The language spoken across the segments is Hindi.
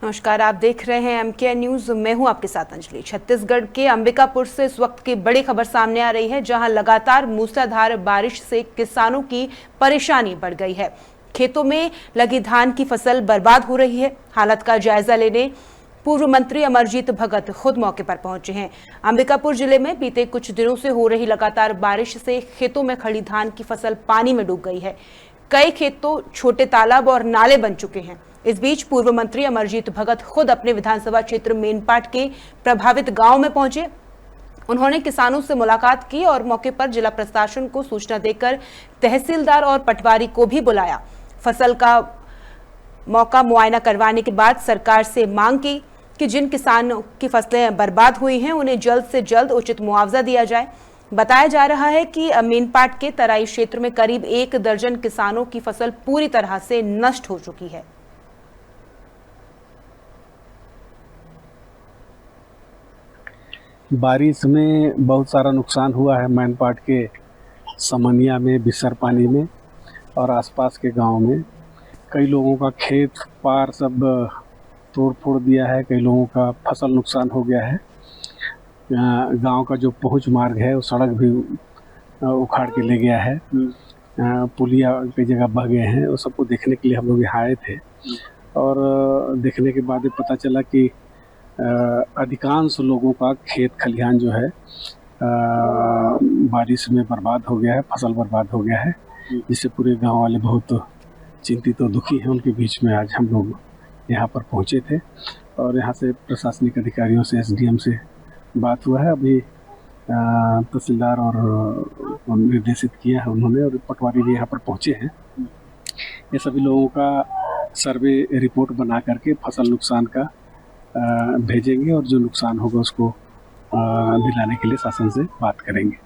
नमस्कार, आप देख रहे हैं एमके न्यूज। मैं हूं आपके साथ अंजलि। छत्तीसगढ़ के अंबिकापुर से इस वक्त की बड़ी खबर सामने आ रही है, जहां लगातार मूसलाधार बारिश से किसानों की परेशानी बढ़ गई है। खेतों में लगी धान की फसल बर्बाद हो रही है। हालत का जायजा लेने पूर्व मंत्री अमरजीत भगत खुद मौके पर पहुंचे हैं। अंबिकापुर जिले में बीते कुछ दिनों से हो रही लगातार बारिश से खेतों में खड़ी धान की फसल पानी में डूब गई है। कई खेतों छोटे तालाब और नाले बन चुके हैं। इस बीच पूर्व मंत्री अमरजीत भगत खुद अपने विधानसभा क्षेत्र मेनपाट के प्रभावित गांव में पहुंचे। उन्होंने किसानों से मुलाकात की और मौके पर जिला प्रशासन को सूचना देकर तहसीलदार और पटवारी को भी बुलाया। फसल का मौका मुआयना करवाने के बाद सरकार से मांग की कि जिन किसानों की फसलें बर्बाद हुई हैं उन्हें जल्द से जल्द उचित मुआवजा दिया जाए। बताया जा रहा है कि मेनपाट के तराई क्षेत्र में करीब 1 दर्जन किसानों की फसल पूरी तरह से नष्ट हो चुकी है। बारिश में बहुत सारा नुकसान हुआ है मैनपाट के समनिया में, बिसर पानी में और आसपास के गांव में। कई लोगों का खेत पार सब तोड़ फोड़ दिया है, कई लोगों का फसल नुकसान हो गया है। गांव का जो पहुंच मार्ग है वो सड़क भी उखाड़ के ले गया है। पुलिया कई जगह बह गए हैं। वो सबको देखने के लिए हम लोग यहाँ आए थे और देखने के बाद पता चला कि अधिकांश लोगों का खेत खलिहान जो है बारिश में बर्बाद हो गया है, फसल बर्बाद हो गया है, जिससे पूरे गांव वाले बहुत चिंतित और दुखी हैं। उनके बीच में आज हम लोग यहाँ पर पहुँचे थे और यहाँ से प्रशासनिक अधिकारियों से, एसडीएम से बात हुआ है। अभी तहसीलदार और निर्देशित किया है उन्होंने और पटवारी भी यहाँ पर पहुँचे हैं। ये सभी लोगों का सर्वे रिपोर्ट बना करके फसल नुकसान का भेजेंगे और जो नुकसान होगा उसको दिलाने के लिए शासन से बात करेंगे।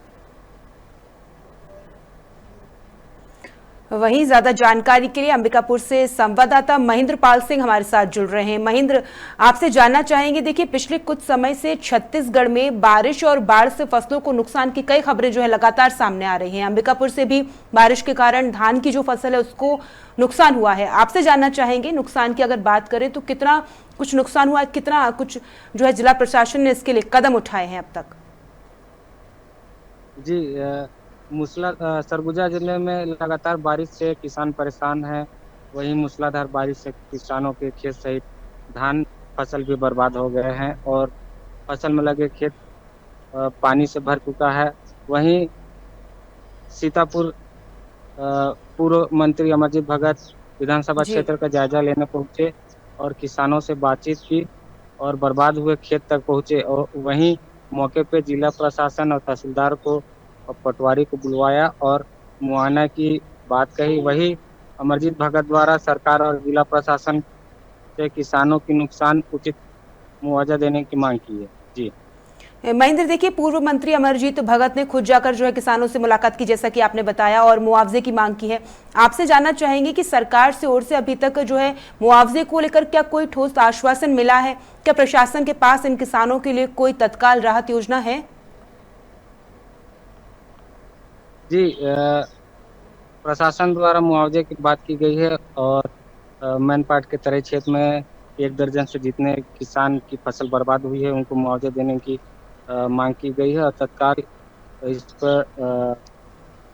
वहीं ज्यादा जानकारी के लिए अंबिकापुर से संवाददाता महेंद्र पाल सिंह हमारे साथ जुड़ रहे हैं। महेंद्र, आपसे जानना चाहेंगे, देखिए पिछले कुछ समय से छत्तीसगढ़ में बारिश और बाढ़ से फसलों को नुकसान की कई खबरें जो है लगातार सामने आ रही हैं। अंबिकापुर से भी बारिश के कारण धान की जो फसल है उसको नुकसान हुआ है। आपसे जानना चाहेंगे नुकसान की अगर बात करें तो कितना कुछ नुकसान हुआ है, कितना कुछ जो है जिला प्रशासन ने इसके लिए कदम उठाए हैं अब तक? जी, सरगुजा जिले में लगातार बारिश से किसान परेशान है। वहीं मूसलाधार बारिश से किसानों के खेत सहित धान फसल भी बर्बाद हो गए हैं और फसल में लगे खेत पानी से भर चुका है। वहीं सीतापुर पूर्व मंत्री अमरजीत भगत विधानसभा क्षेत्र का जायजा लेने पहुंचे और किसानों से बातचीत की और बर्बाद हुए खेत तक पहुंचे और वहीं मौके पे जिला प्रशासन और तहसीलदार को और पटवारी को बुलवाया और मुआयना की बात कही। वही अमरजीत भगत द्वारा सरकार और जिला प्रशासन से किसानों की नुकसान उचित मुआवजा देने की मांग की है। जी महेंद्र, देखिए पूर्व मंत्री अमरजीत भगत ने खुद जाकर जो है किसानों से मुलाकात की, जैसा कि आपने बताया, और मुआवजे की मांग की है। आपसे जानना चाहेंगे कि सरकार से ओर से अभी तक जो है मुआवजे को लेकर क्या कोई ठोस आश्वासन मिला है? क्या प्रशासन के पास इन किसानों के लिए कोई तत्काल राहत योजना है? जी, प्रशासन द्वारा मुआवजे की बात की गई है और मैनपाट के तराई क्षेत्र में 1 दर्जन से जितने किसान की फसल बर्बाद हुई है उनको मुआवजा देने की मांग की गई है और तत्काल इस पर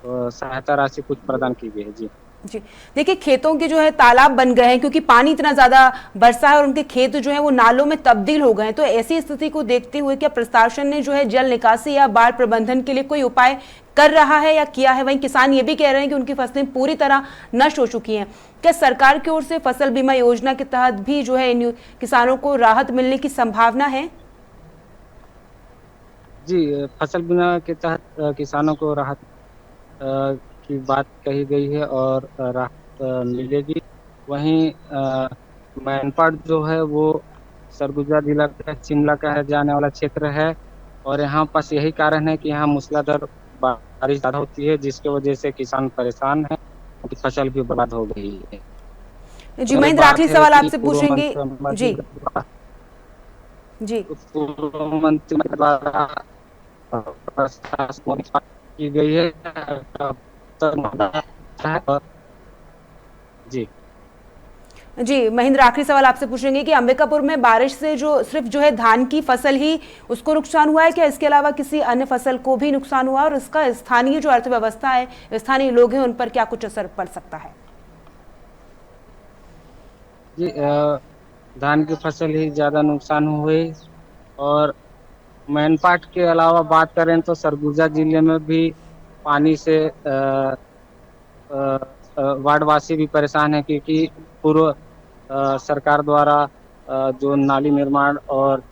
सहायता राशि कुछ प्रदान की गई है। जी जी, देखिए खेतों के जो है तालाब बन गए हैं क्योंकि पानी इतना ज्यादा बरसा है और उनके खेत जो है वो नालों में तब्दील हो गए हैं। तो ऐसी स्थिति को देखते हुए क्या प्रशासन ने जो है जल निकासी या बाढ़ प्रबंधन के लिए कोई उपाय कर रहा है या किया है? वहीं किसान ये भी कह रहे हैं कि उनकी फसलें पूरी तरह नष्ट हो चुकी हैं। क्या सरकार की ओर से फसल बीमा योजना के तहत भी जो है इन किसानों को राहत मिलने की संभावना है? जी, फसल बीमा के तहत किसानों को राहत की बात कही गई है और राहत मिलेगी। वहीं मैनपाट जो है वो सरगुजा जिला का शिमला का जाने वाला क्षेत्र है और यहाँ पास यही कारण है कि यहाँ मूसलाधार बारिश ज़्यादा होती है जिसकी वजह से किसान परेशान है, उनकी फसल भी बर्बाद हो गई है। जी महेंद्र, आखिरी सवाल आपसे पूछेंगे। जी जी पूर्व मंत्री द्वारा प्रशासन की गई है। जी जी महेंद्र, आखिरी सवाल आपसे पूछेंगे कि अंबिकापुर में बारिश से सिर्फ है धान की फसल ही उसको नुकसान हुआ है, क्या इसके अलावा किसी अन्य फसल को भी नुकसान हुआ और इसका स्थानीय जो अर्थव्यवस्था है, स्थानीय लोग हैं, उन पर क्या कुछ असर पड़ सकता है? जी धान की फसल ही ज़्यादा नुकसान हुई। और मैनपाट के अलावा बात करें तो सरगुजा जिले में भी पानी से वार्डवासी भी परेशान है, क्योंकि पूर्व सरकार द्वारा जो नाली निर्माण और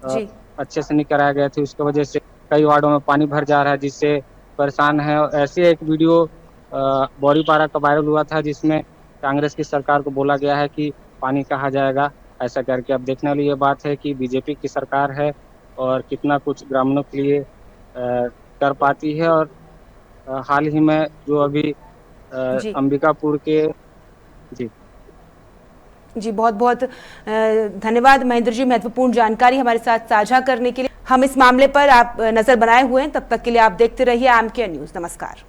जी अच्छे से नहीं कराए गए थे, उसकी वजह से कई वार्डों में पानी भर जा रहा है, जिससे परेशान है। और ऐसे एक वीडियो बौरीपारा का वायरल हुआ था, जिसमें कांग्रेस की सरकार को बोला गया है कि पानी कहाँ जाएगा, ऐसा करके। अब देखने वाली ये बात है कि बीजेपी की सरकार है और कितना कुछ ग्रामीणों के लिए कर पाती है। और हाल ही में जो अभी जी अंबिकापुर के जी जी बहुत बहुत धन्यवाद महेंद्र जी, महत्वपूर्ण जानकारी हमारे साथ साझा करने के लिए। हम इस मामले पर आप नजर बनाए हुए हैं, तब तक के लिए आप देखते रहिए IMKN न्यूज़। नमस्कार।